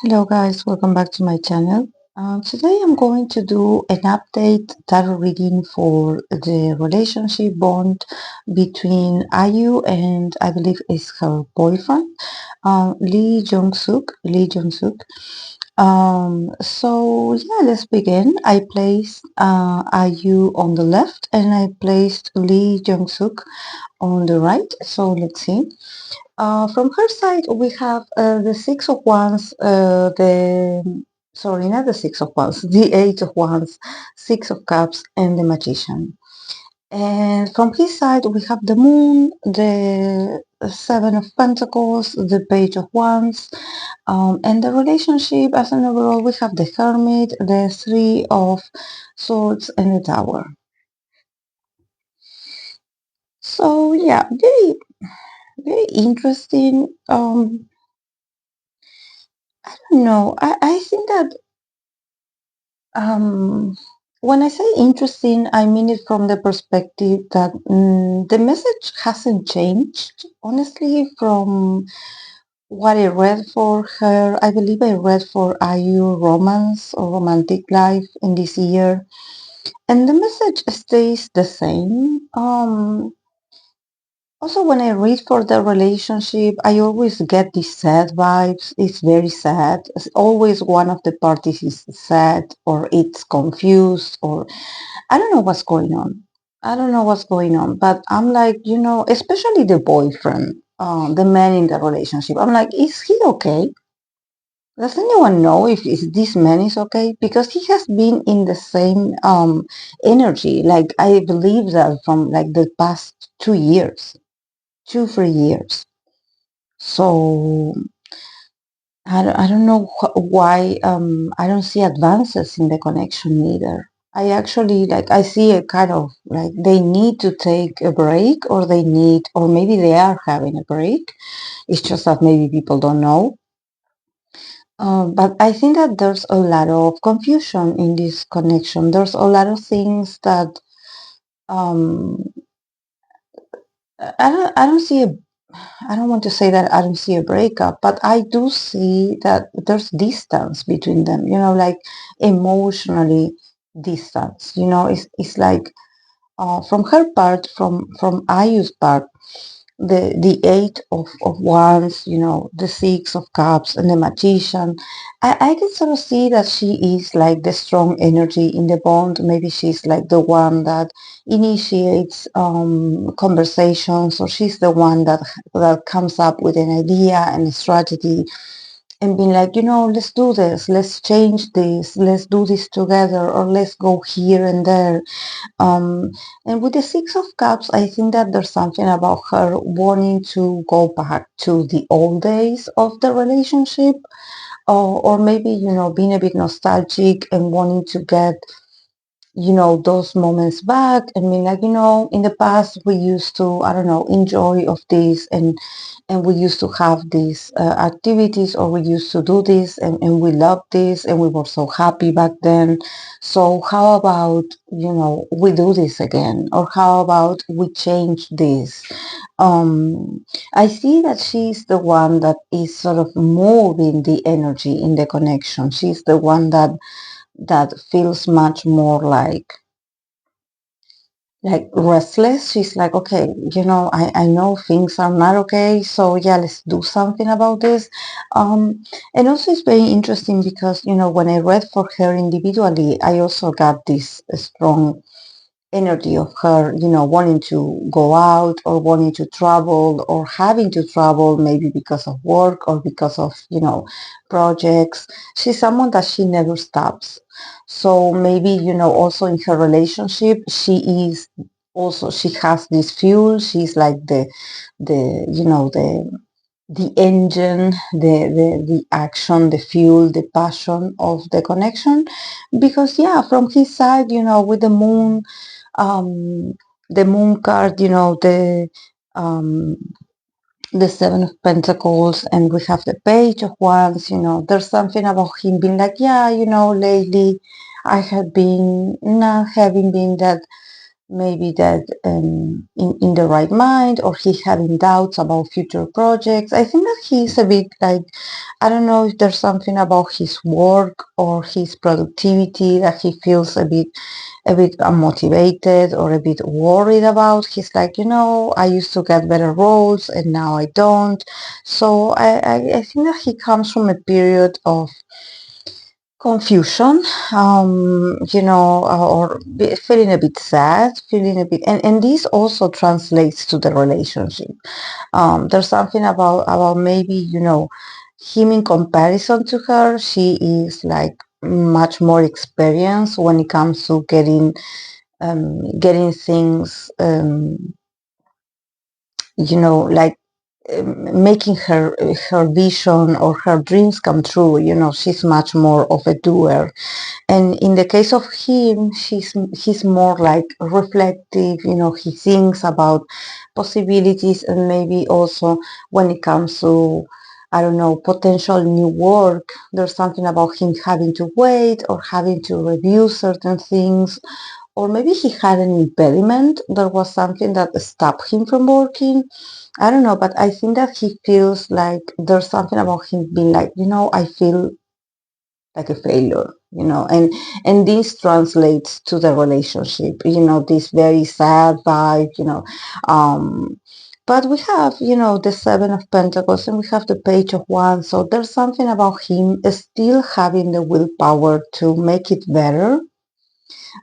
Hello guys, welcome back to my channel. Today I'm going to do an update tarot reading for the relationship bond between Ayu and I believe is her boyfriend, Lee Jong-Suk. So yeah, let's begin. I placed Ayu on the left and I placed Lee Jong-Suk on the right. So let's see. From her side, we have the Six of Wands, sorry, not the Six of Wands, the Eight of Wands, Six of Cups, and the Magician. And from his side, we have the Moon, the Seven of Pentacles, the Page of Wands, and the relationship as an overall, we have the Hermit, the Three of Swords, and the Tower. So yeah, very interesting. No, I think that when I say interesting, I mean it from the perspective that the message hasn't changed. Honestly, from what I read for her, I believe I read for IU romance or romantic life in this year, and the message stays the same. Also, when I read for the relationship, I always get these sad vibes. It's very sad. It's always one of the parties is sad or it's confused or I don't know what's going on. I don't know what's going on. But I'm like, especially the boyfriend, the man in the relationship. I'm like, is he okay? Does anyone know if this man is okay? Because he has been in the same energy. Like I believe that from like the past 2 years. 2 3 years. So I don't know why I don't see advances in the connection either. I actually like I see a kind of like they need to take a break or they need or maybe they are having a break. It's just that maybe people don't know. But I think that there's a lot of confusion in this connection. There's a lot of things that um, I don't see a I don't want to say that I don't see a breakup, but I do see that there's distance between them, like emotionally distance. It's like from her part, from Ayu's part, the eight of wands, the six of cups and the magician. I can sort of see that she is like the strong energy in the bond. Maybe she's like the one that initiates conversations, or she's the one that comes up with an idea and a strategy and being like, let's do this, let's change this, let's do this together, or let's go here and there. um, and with the Six of Cups, I think that there's something about her wanting to go back to the old days of the relationship, or maybe, being a bit nostalgic and wanting to get those moments back and being like, in the past we used to, I don't know, enjoy of this and we used to have these activities or we used to do this and we loved this and we were so happy back then. So how about, we do this again, or how about we change this? I see that she's the one that is sort of moving the energy in the connection. She's the one that feels much more like restless. She's like, okay, I know things are not okay, so yeah, let's do something about this. And also it's very interesting because when I read for her individually, I also got this strong energy of her, wanting to go out or wanting to travel or having to travel maybe because of work or because of, projects. She's someone that she never stops. So maybe, also in her relationship, she has this fuel. She's like the engine, the action, the fuel, the passion of the connection. Because yeah, from his side, with um, the moon card, um, the Seven of Pentacles, and we have the Page of Wands. There's something about him being like, yeah, lately I have been not having been that maybe that in the right mind, or he having doubts about future projects. I think that he's a bit like, I don't know if there's something about his work or his productivity that he feels a bit unmotivated or a bit worried about. He's like, I used to get better roles and now I don't. So I think that he comes from a period of confusion, or feeling a bit sad, feeling a bit, and this also translates to the relationship. There's something about maybe, him in comparison to her, she is like much more experienced when it comes to getting things, like making her vision or her dreams come true. She's much more of a doer, and in the case of him, he's more like reflective. He thinks about possibilities, and maybe also when it comes to, I don't know, potential new work, there's something about him having to wait or having to review certain things, or maybe he had an impediment. There was something that stopped him from working. I don't know, but I think that he feels like there's something about him being like, I feel like a failure, and this translates to the relationship, this very sad vibe, but we have, the Seven of Pentacles, and we have the Page of Wands. So there's something about him still having the willpower to make it better.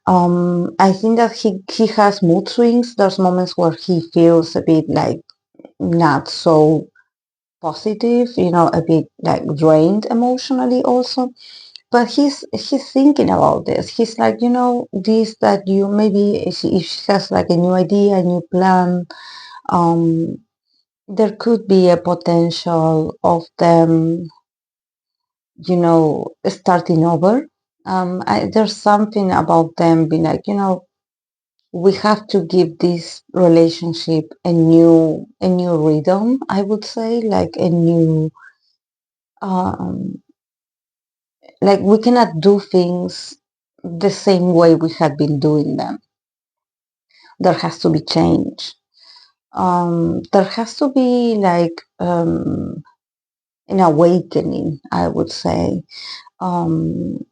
I think that he has mood swings. There's moments where he feels a bit like not so positive, a bit like drained emotionally also. But he's thinking about this. He's like, this that you maybe if she has like a new idea, a new plan, um, there could be a potential of them, starting over. There's something about them being like, we have to give this relationship a new rhythm, I would say, like a new, um, like we cannot do things the same way we had been doing them. There has to be change. There has to be like an awakening, I would say. Um,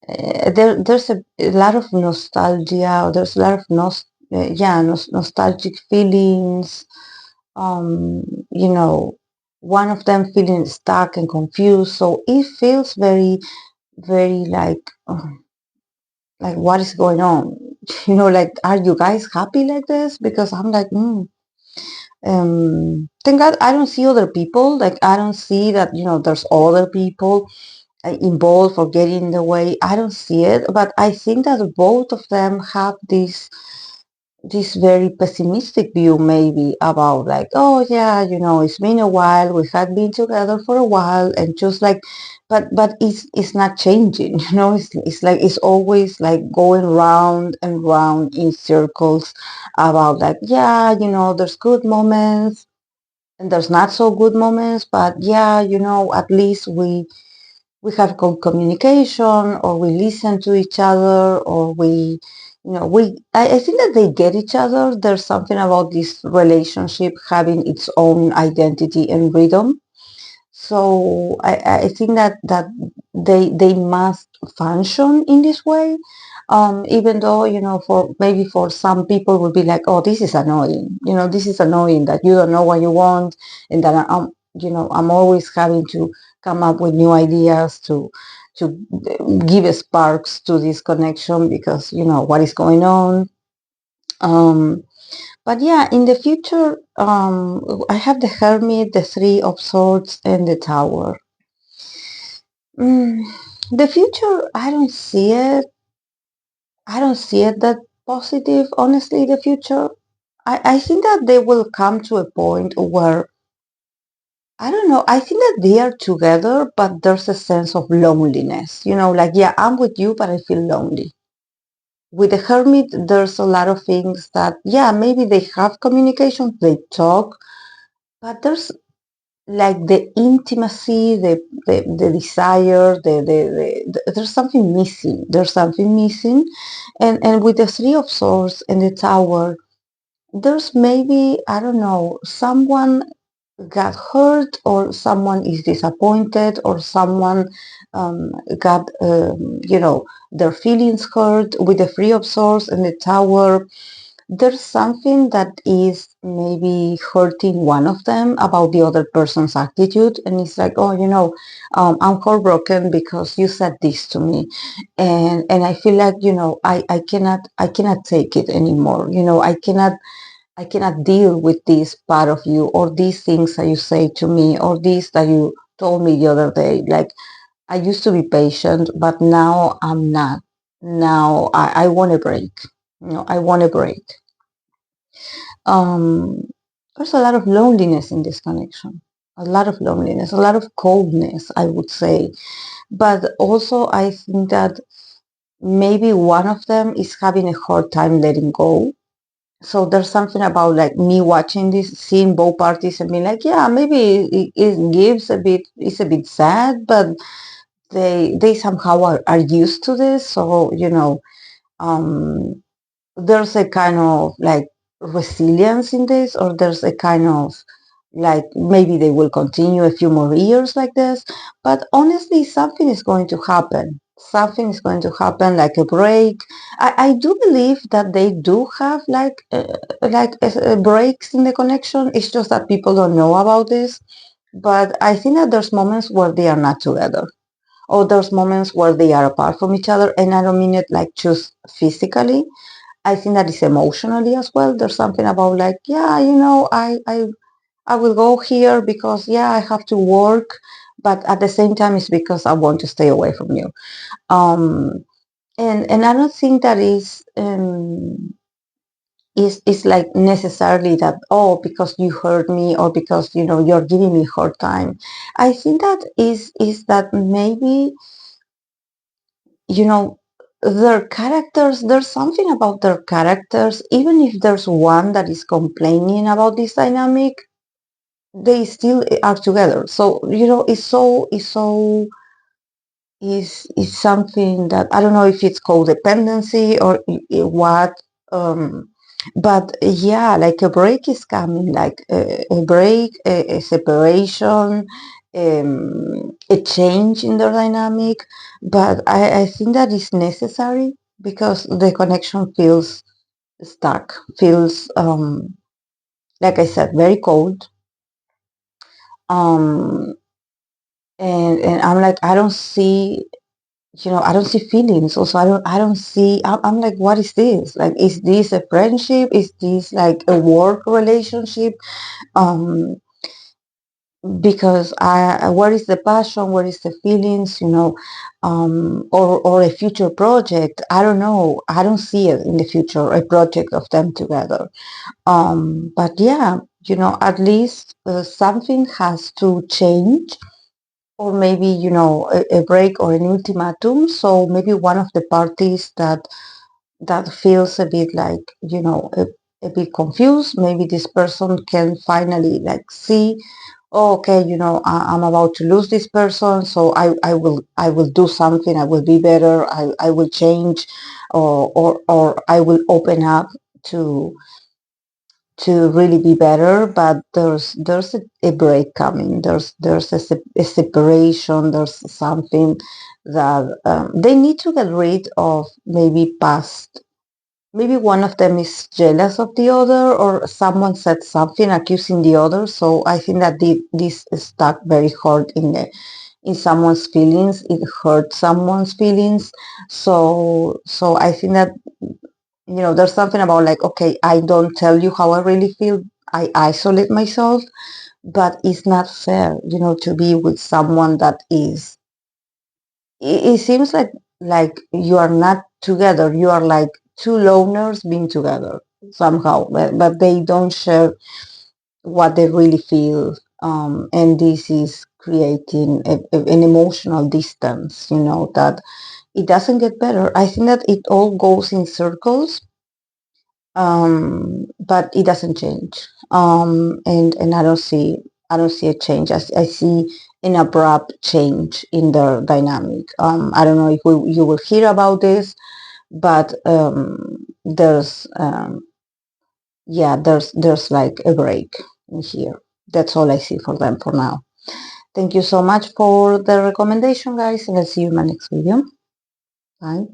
there's a lot of nostalgia. There's a lot of nostalgic feelings. Um, you know, one of them feeling stuck and confused. So it feels very, very like what is going on? Like, are you guys happy like this? Because I'm like, thank God I don't see other people. Like, I don't see that, there's other people involved or getting in the way. I don't see it, but I think that both of them have this very pessimistic view maybe about like, oh yeah, it's been a while, we had been together for a while, and just like, but it's not changing. It's like it's always like going round and round in circles about like, yeah, there's good moments and there's not so good moments, but yeah, at least we have good communication, or we listen to each other, or I think that they get each other. There's something about this relationship having its own identity and rhythm. So I think that they must function in this way. Even though, for maybe for some people would be like, oh, this is annoying. This is annoying that you don't know what you want, and that I'm always having to come up with new ideas to give sparks to this connection, because what is going on. Um, but yeah, in the future, I have the Hermit, the Three of Swords, and the Tower. Mm, the future, I don't see it. I don't see it that positive, honestly, the future. I think that they will come to a point where, I don't know, I think that they are together, but there's a sense of loneliness. Like, yeah, I'm with you, but I feel lonely. With the Hermit, there's a lot of things that, yeah, maybe they have communication, they talk, but like the intimacy, the desire, there's something missing. There's something missing, and with the Three of Swords and the Tower, there's maybe, I don't know, someone got hurt, or someone is disappointed, or someone got their feelings hurt. With the Three of Swords and the Tower, there's something that is maybe hurting one of them about the other person's attitude, and it's like, oh, I'm heartbroken because you said this to me, and I feel like, I cannot take it anymore. I cannot deal with this part of you, or these things that you say to me, or this that you told me the other day. Like, I used to be patient, but now I'm not. Now I want a break. I want a break. um, there's a lot of loneliness in this connection, a lot of loneliness, a lot of coldness, I would say. But also, I think that maybe one of them is having a hard time letting go. So there's something about, like, me watching this, seeing both parties, and being like, yeah, maybe it gives a bit, it's a bit sad, but they somehow are used to this. So, um, there's a kind of, like, resilience in this, or there's a kind of, like, maybe they will continue a few more years like this. But honestly, something is going to happen. Something is going to happen, like a break. I do believe that they do have, like, breaks in the connection. It's just that people don't know about this. But I think that there's moments where they are not together, or there's moments where they are apart from each other. And I don't mean it like just physically. I think that is emotionally as well. There's something about, like, yeah, I will go here because, yeah, I have to work, but at the same time it's because I want to stay away from you. Um, and I don't think that is like necessarily that, oh, because you hurt me, or because, you're giving me hard time. I think that is that maybe, you know their characters, there's something about their characters. Even if there's one that is complaining about this dynamic, they still are together. So, is something that, I don't know if it's codependency, or what. um but yeah, like, a break is coming, like a break, a separation, a change in their dynamic. But I think that is necessary, because the connection feels stuck, feels, like I said, very cold. Um and I'm like, I don't see, I don't see feelings. Also, I don't see. I'm like, what is this? Like, is this a friendship? Is this like a work relationship? Um, because where is the passion? Where is the feelings? Or a future project? I don't know. I don't see it in the future, a project of them together. But yeah, at least something has to change, or maybe, a break or an ultimatum. So maybe one of the parties that feels a bit like, a bit confused. Maybe this person can finally, like, see, oh, okay, I'm about to lose this person, so I will do something. I will be better. I will change, or I will open up to to really be better. But there's a break coming. There's a separation. There's something that they need to get rid of. Maybe past. Maybe one of them is jealous of the other, or someone said something accusing the other. So I think that this stuck very hard in someone's feelings. It hurt someone's feelings. So I think that, there's something about, like, okay, I don't tell you how I really feel. I isolate myself. But it's not fair, to be with someone that is. It seems like you are not together. You are like two loners being together somehow, but they don't share what they really feel. And this is creating an emotional distance. That it doesn't get better. I think that it all goes in circles, but it doesn't change. And I don't see. I don't see a change. I see an abrupt change in their dynamic. I don't know if you will hear about this, but there's like a break in here. That's all I see for them for now. Thank you so much for the recommendation, guys, and I'll see you in my next video. Bye.